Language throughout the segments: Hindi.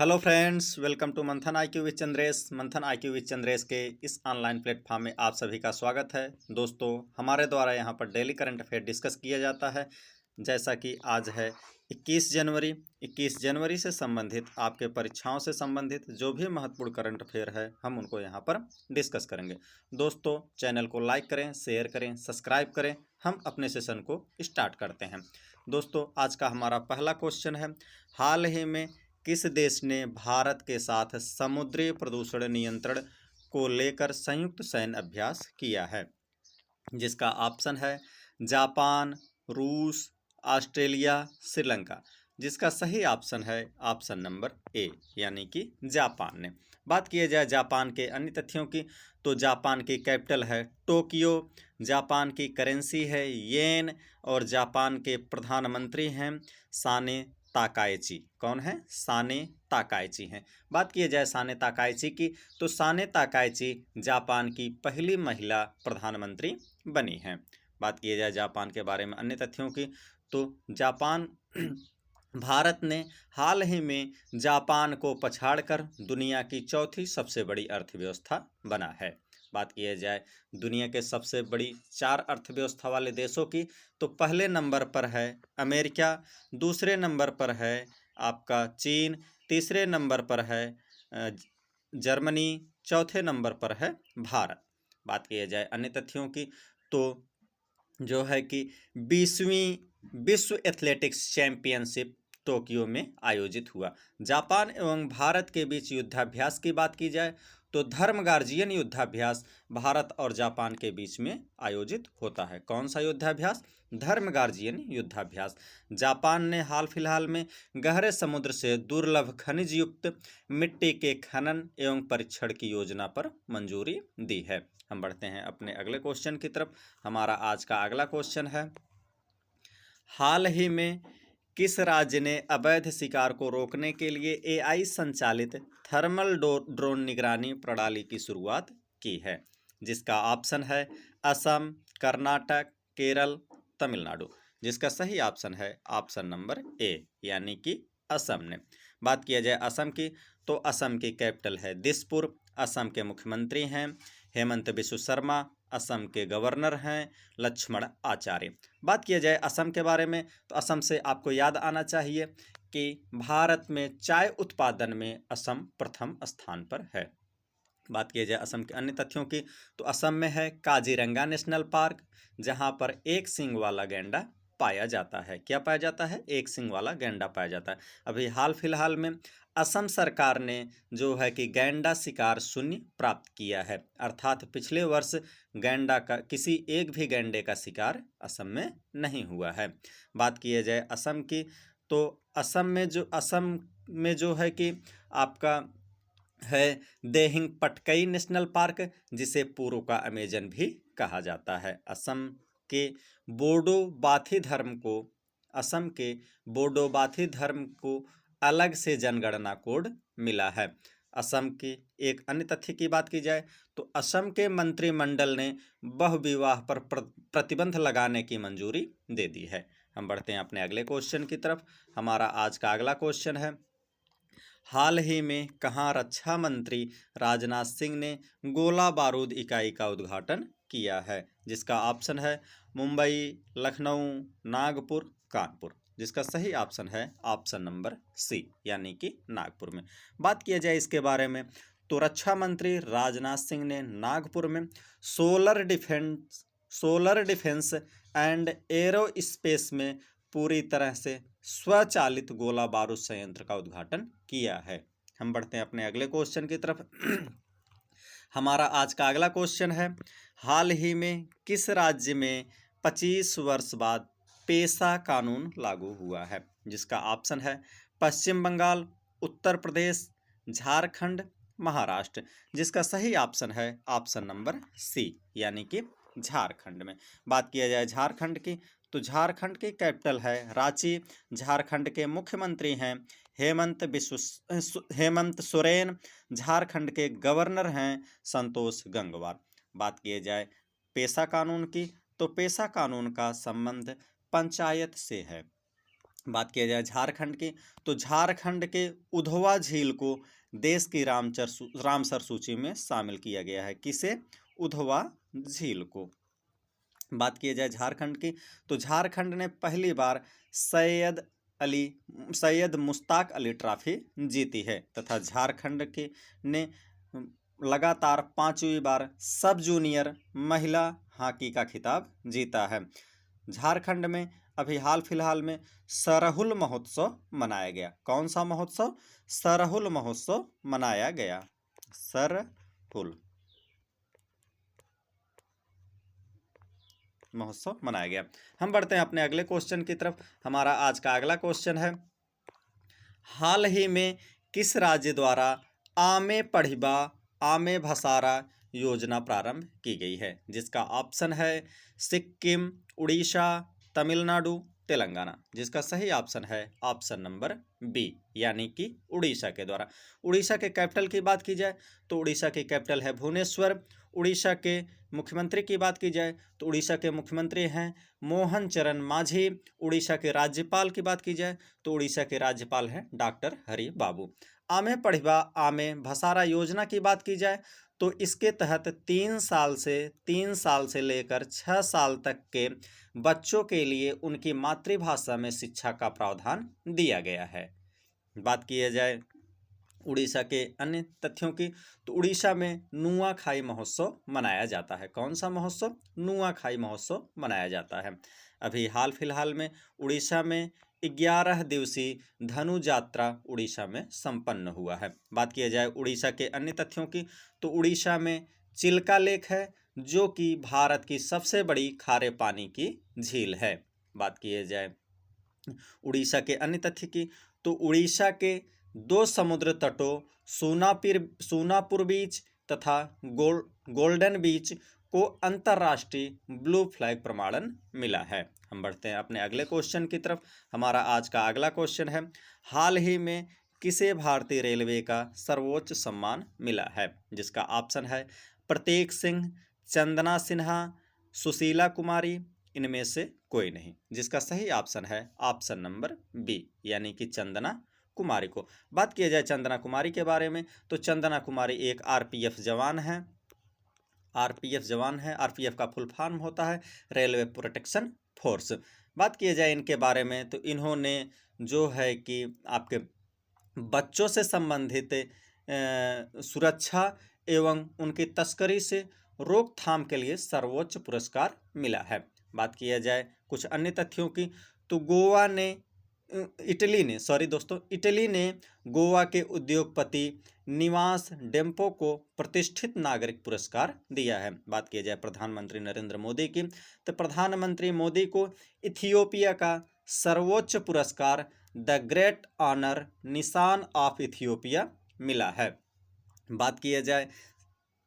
हेलो फ्रेंड्स, वेलकम टू मंथन आईक्यू विद चंद्रेश। मंथन आईक्यू विद चंद्रेश के इस ऑनलाइन प्लेटफॉर्म में आप सभी का स्वागत है। दोस्तों, हमारे द्वारा यहाँ पर डेली करंट अफेयर डिस्कस किया जाता है। जैसा कि आज है 21 जनवरी। 21 जनवरी से संबंधित आपके परीक्षाओं से संबंधित जो भी महत्वपूर्ण करंट अफेयर है, हम उनको यहाँ पर डिस्कस करेंगे। दोस्तों, चैनल को लाइक करें, शेयर करें, सब्सक्राइब करें। हम अपने सेशन को स्टार्ट करते हैं। दोस्तों, आज का हमारा पहला क्वेश्चन है, हाल ही में किस देश ने भारत के साथ समुद्री प्रदूषण नियंत्रण को लेकर संयुक्त सैन्य अभ्यास किया है? जिसका ऑप्शन है जापान, रूस, ऑस्ट्रेलिया, श्रीलंका। जिसका सही ऑप्शन है ऑप्शन नंबर ए, यानी कि जापान ने। बात किया जाए जापान के अन्य तथ्यों की, तो जापान की कैपिटल है टोक्यो, जापान की करेंसी है येन और जापान के प्रधानमंत्री हैं साने ताकाइची। कौन है? साने ताकाइची हैं। बात किया जाए साने ताकाइची की, तो साने ताकाइची जापान की पहली महिला प्रधानमंत्री बनी हैं। बात किया जाए जापान के बारे में अन्य तथ्यों की, तो जापान भारत ने हाल ही में जापान को पछाड़कर दुनिया की चौथी सबसे बड़ी अर्थव्यवस्था बना है। बात किया जाए दुनिया के सबसे बड़ी 4 अर्थव्यवस्था वाले देशों की, तो पहले नंबर पर है अमेरिका, दूसरे नंबर पर है आपका चीन, तीसरे नंबर पर है जर्मनी, चौथे नंबर पर है भारत। बात किया जाए अन्य तथ्यों की, तो जो है कि 20वीं विश्व एथलेटिक्स चैंपियनशिप टोक्यो में आयोजित हुआ। जापान एवं भारत के बीच युद्धाभ्यास की बात की जाए, तो धर्म गार्जियन युद्धाभ्यास भारत और जापान के बीच में आयोजित होता है। कौन सा युद्धाभ्यास? धर्म गार्जियन युद्धाभ्यास। जापान ने हाल फिलहाल में गहरे समुद्र से दुर्लभ खनिज युक्त मिट्टी के खनन एवं परीक्षण की योजना पर मंजूरी दी है। हम बढ़ते हैं अपने अगले क्वेश्चन की तरफ। हमारा आज का अगला क्वेश्चन है, हाल ही में किस राज्य ने अवैध शिकार को रोकने के लिए एआई संचालित थर्मल ड्रोन निगरानी प्रणाली की शुरुआत की है? जिसका ऑप्शन है असम, कर्नाटक, केरल, तमिलनाडु। जिसका सही ऑप्शन है ऑप्शन नंबर ए, यानी कि असम ने। बात किया जाए असम की, तो असम की कैपिटल है दिसपुर, असम के मुख्यमंत्री हैं हेमंत बिस्व शर्मा, असम के गवर्नर हैं लक्ष्मण आचार्य। बात किया जाए असम के बारे में, तो असम से आपको याद आना चाहिए कि भारत में चाय उत्पादन में असम प्रथम स्थान पर है। बात किया जाए असम के अन्य तथ्यों की, तो असम में है काजीरंगा नेशनल पार्क, जहां पर एक सींग वाला गैंडा पाया जाता है। क्या पाया जाता है? एक सींग वाला गैंडा पाया जाता है। अभी हाल फिलहाल में असम सरकार ने जो है कि गैंडा शिकार शून्य प्राप्त किया है, अर्थात पिछले वर्ष गैंडा का किसी एक भी गैंडे का शिकार असम में नहीं हुआ है। बात किया जाए असम की, तो असम में जो है कि आपका है देहिंग पटकई नेशनल पार्क, जिसे पूर्व का अमेजन भी कहा जाता है। के बोडो बाथी धर्म को असम के बोडो बाथी धर्म को अलग से जनगणना कोड मिला है। असम की एक अन्य तथ्य की बात की जाए, तो असम के मंत्रिमंडल ने बहुविवाह पर प्रतिबंध लगाने की मंजूरी दे दी है। हम बढ़ते हैं अपने अगले क्वेश्चन की तरफ। हमारा आज का अगला क्वेश्चन है, हाल ही में कहाँ रक्षा मंत्री राजनाथ सिंह ने गोला बारूद इकाई का उद्घाटन किया है? जिसका ऑप्शन है मुंबई, लखनऊ, नागपुर, कानपुर। जिसका सही ऑप्शन है ऑप्शन नंबर सी, यानी कि नागपुर में। बात किया जाए इसके बारे में, तो रक्षा मंत्री राजनाथ सिंह ने नागपुर में सोलर डिफेंस एंड एरोस्पेस में पूरी तरह से स्वचालित गोला बारूद संयंत्र का उद्घाटन किया है। हम बढ़ते हैं अपने अगले क्वेश्चन की तरफ। हमारा आज का अगला क्वेश्चन है, हाल ही में किस राज्य में 25 वर्ष बाद पेशा कानून लागू हुआ है? जिसका ऑप्शन है पश्चिम बंगाल, उत्तर प्रदेश, झारखंड, महाराष्ट्र। जिसका सही ऑप्शन है ऑप्शन नंबर सी, यानी कि झारखंड में। बात किया जाए झारखंड की, तो झारखंड की कैपिटल है रांची, झारखंड के मुख्यमंत्री हैं हेमंत सोरेन, झारखंड के गवर्नर हैं संतोष गंगवार। बात किए जाए पेशा कानून की, तो पेशा कानून का संबंध पंचायत से है। बात किया जाए झारखंड की, तो झारखंड के उधवा झील को देश की रामसर सूची में शामिल किया गया है। किसे? उधवा झील को। बात की जाए झारखंड की, तो झारखंड ने पहली बार सैयद मुश्ताक अली ट्रॉफी जीती है तथा झारखंड के ने लगातार 5वीं बार सब जूनियर महिला हॉकी का खिताब जीता है। झारखंड में अभी हाल फिलहाल में सरहुल महोत्सव मनाया गया। कौन सा महोत्सव? सरहुल महोत्सव मनाया गया। सरहुल महोत्सव मनाया गया। हम बढ़ते हैं अपने अगले क्वेश्चन की तरफ। हमारा आज का अगला क्वेश्चन है, हाल ही में किस राज्य द्वारा आमे पढ़िबा आमे भसारा योजना प्रारंभ की गई है? जिसका ऑप्शन है सिक्किम, उड़ीसा, तमिलनाडु, तेलंगाना। जिसका सही ऑप्शन है ऑप्शन नंबर बी, यानी कि उड़ीसा के द्वारा। उड़ीसा के कैपिटल की बात की जाए तो उड़ीसा की कैपिटल है भुवनेश्वर। उड़ीसा के मुख्यमंत्री की बात की जाए तो उड़ीसा के मुख्यमंत्री हैं मोहन चरण मांझी। उड़ीसा के राज्यपाल की बात की जाए तो उड़ीसा के राज्यपाल हैं डॉक्टर हरि बाबू। आमे पढ़िबा आमे भसारा योजना की बात की जाए तो इसके तहत 3 साल से लेकर 6 साल तक के बच्चों के लिए उनकी मातृभाषा में शिक्षा का प्रावधान दिया गया है। बात की जाए उड़ीसा के अन्य तथ्यों की, तो उड़ीसा में नुआखाई महोत्सव मनाया जाता है। कौन सा महोत्सव? नुआखाई महोत्सव मनाया जाता है। अभी हाल फिलहाल में उड़ीसा में 11 दिवसीय धनु यात्रा उड़ीसा में संपन्न हुआ है। बात किया जाए उड़ीसा के अन्य तथ्यों की, तो उड़ीसा में चिल्का लेक है जो कि भारत की सबसे बड़ी खारे पानी की झील है। बात किया जाए उड़ीसा के अन्य तथ्य की, तो उड़ीसा के 2 समुद्र तटों सोनापुर बीच तथा गोल्डन बीच को अंतर्राष्ट्रीय ब्लू फ्लैग प्रमाणन मिला है। हम बढ़ते हैं अपने अगले क्वेश्चन की तरफ। हमारा आज का अगला क्वेश्चन है, हाल ही में किसे भारतीय रेलवे का सर्वोच्च सम्मान मिला है? जिसका ऑप्शन है प्रतीक सिंह, चंदना सिन्हा, सुशीला कुमारी, इनमें से कोई नहीं। जिसका सही ऑप्शन है ऑप्शन नंबर बी, यानी कि चंदना कुमारी को। बात किया जाए चंदना कुमारी के बारे में, तो चंदना कुमारी एक आरपीएफ जवान है। आरपीएफ का फुल फॉर्म होता है रेलवे प्रोटेक्शन फोर्स। बात किया जाए इनके बारे में, तो इन्होंने जो है कि आपके बच्चों से संबंधित सुरक्षा एवं उनकी तस्करी से रोकथाम के लिए सर्वोच्च पुरस्कार मिला है। बात किया जाए कुछ अन्य तथ्यों की, तो इटली ने गोवा के उद्योगपति निवास डेम्पो को प्रतिष्ठित नागरिक पुरस्कार दिया है। बात की जाए प्रधानमंत्री नरेंद्र मोदी की, तो प्रधानमंत्री मोदी को इथियोपिया का सर्वोच्च पुरस्कार द ग्रेट ऑनर निशान ऑफ इथियोपिया मिला है। बात किया जाए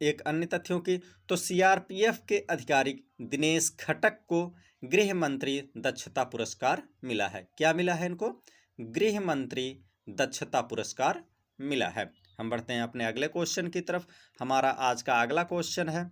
एक अन्य तथ्यों की, तो सीआरपीएफ के अधिकारी दिनेश खटक को गृह मंत्री दक्षता पुरस्कार मिला है। क्या मिला है इनको? गृह मंत्री दक्षता पुरस्कार मिला है। हम बढ़ते हैं अपने अगले क्वेश्चन की तरफ। हमारा आज का अगला क्वेश्चन है,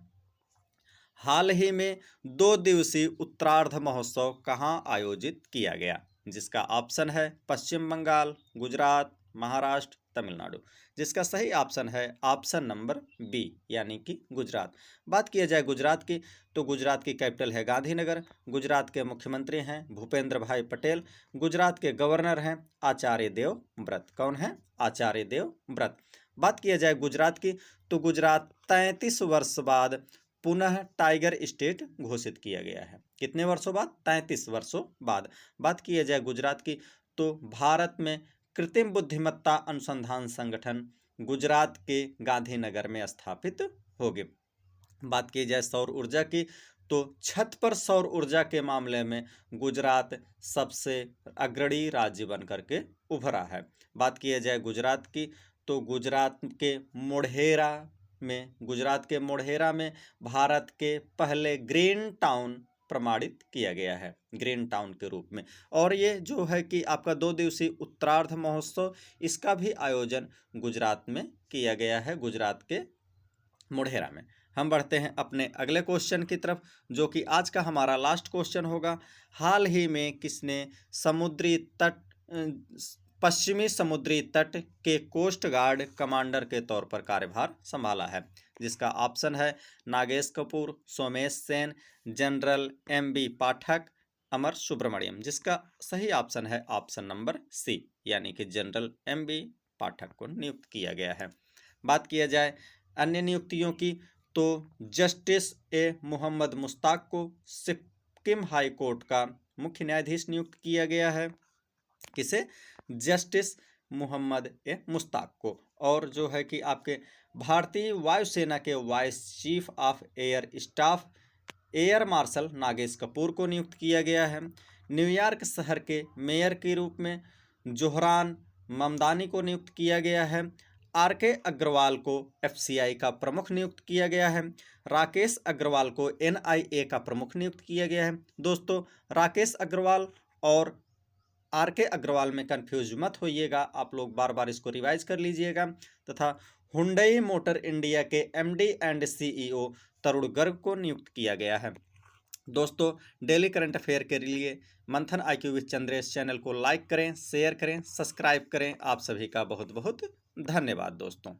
हाल ही में 2 दिवसीय उत्तरार्ध महोत्सव कहाँ आयोजित किया गया? जिसका ऑप्शन है पश्चिम बंगाल, गुजरात, महाराष्ट्र, तमिलनाडु। जिसका सही ऑप्शन है ऑप्शन नंबर बी, यानी कि गुजरात। बात किया जाए गुजरात की, तो गुजरात की कैपिटल है गांधीनगर। गुजरात के मुख्यमंत्री हैं भूपेंद्र भाई पटेल। गुजरात के गवर्नर हैं आचार्य देवव्रत। कौन है? आचार्य देवव्रत। बात किया जाए गुजरात की, तो गुजरात 33 वर्ष बाद पुनः टाइगर स्टेट घोषित किया गया है। कितने वर्षों बाद? 33 वर्षों बाद। बात किया जाए गुजरात की, तो भारत में कृत्रिम बुद्धिमत्ता अनुसंधान संगठन गुजरात के गांधीनगर में स्थापित होगी। बात की जाए सौर ऊर्जा की, तो छत पर सौर ऊर्जा के मामले में गुजरात सबसे अग्रणी राज्य बनकर के उभरा है। बात की जाए गुजरात की, तो गुजरात के मोढेरा में भारत के पहले ग्रीन टाउन प्रमाणित किया गया है, ग्रीन टाउन के रूप में। और ये जो है कि आपका 2 दिवसीय उत्तरार्ध महोत्सव, इसका भी आयोजन गुजरात में किया गया है, गुजरात के मोढेरा में। हम बढ़ते हैं अपने अगले क्वेश्चन की तरफ, जो कि आज का हमारा लास्ट क्वेश्चन होगा। हाल ही में किसने समुद्री तट पश्चिमी समुद्री तट के कोस्ट गार्ड कमांडर के तौर पर कार्यभार संभाला है? जिसका ऑप्शन है नागेश कपूर, सोमेश सेन, जनरल एम.बी. पाठक, अमर सुब्रमण्यम। जिसका सही ऑप्शन है ऑप्शन नंबर सी, यानी कि जनरल एम.बी. पाठक को नियुक्त किया गया है। बात किया जाए अन्य नियुक्तियों की, तो जस्टिस ए मोहम्मद मुश्ताक को सिक्किम हाई कोर्ट का मुख्य न्यायाधीश नियुक्त किया गया है। किसे? जस्टिस मोहम्मद ए मुश्ताक को। और जो है कि आपके भारतीय वायुसेना के vice chief of air staff air marshal Nagesh Kapoor को नियुक्त किया गया है। न्यूयॉर्क शहर के मेयर के रूप में जोहरान ममदानी को नियुक्त किया गया है। आर.के. अग्रवाल को एफसीआई का प्रमुख नियुक्त किया गया है। राकेश अग्रवाल को एनआईए का प्रमुख नियुक्त किया गया है। दोस्तों, राकेश अग्रवाल और आर.के. अग्रवाल में कंफ्यूज मत होइएगा, आप लोग बार बार इसको रिवाइज कर लीजिएगा। तथा हुंडई मोटर इंडिया के एमडी एंड सीईओ तरुण गर्ग को नियुक्त किया गया है। दोस्तों, डेली करंट अफेयर के लिए मंथन IQ विद चंद्रेश चैनल को लाइक करें, शेयर करें, सब्सक्राइब करें। आप सभी का बहुत बहुत धन्यवाद दोस्तों।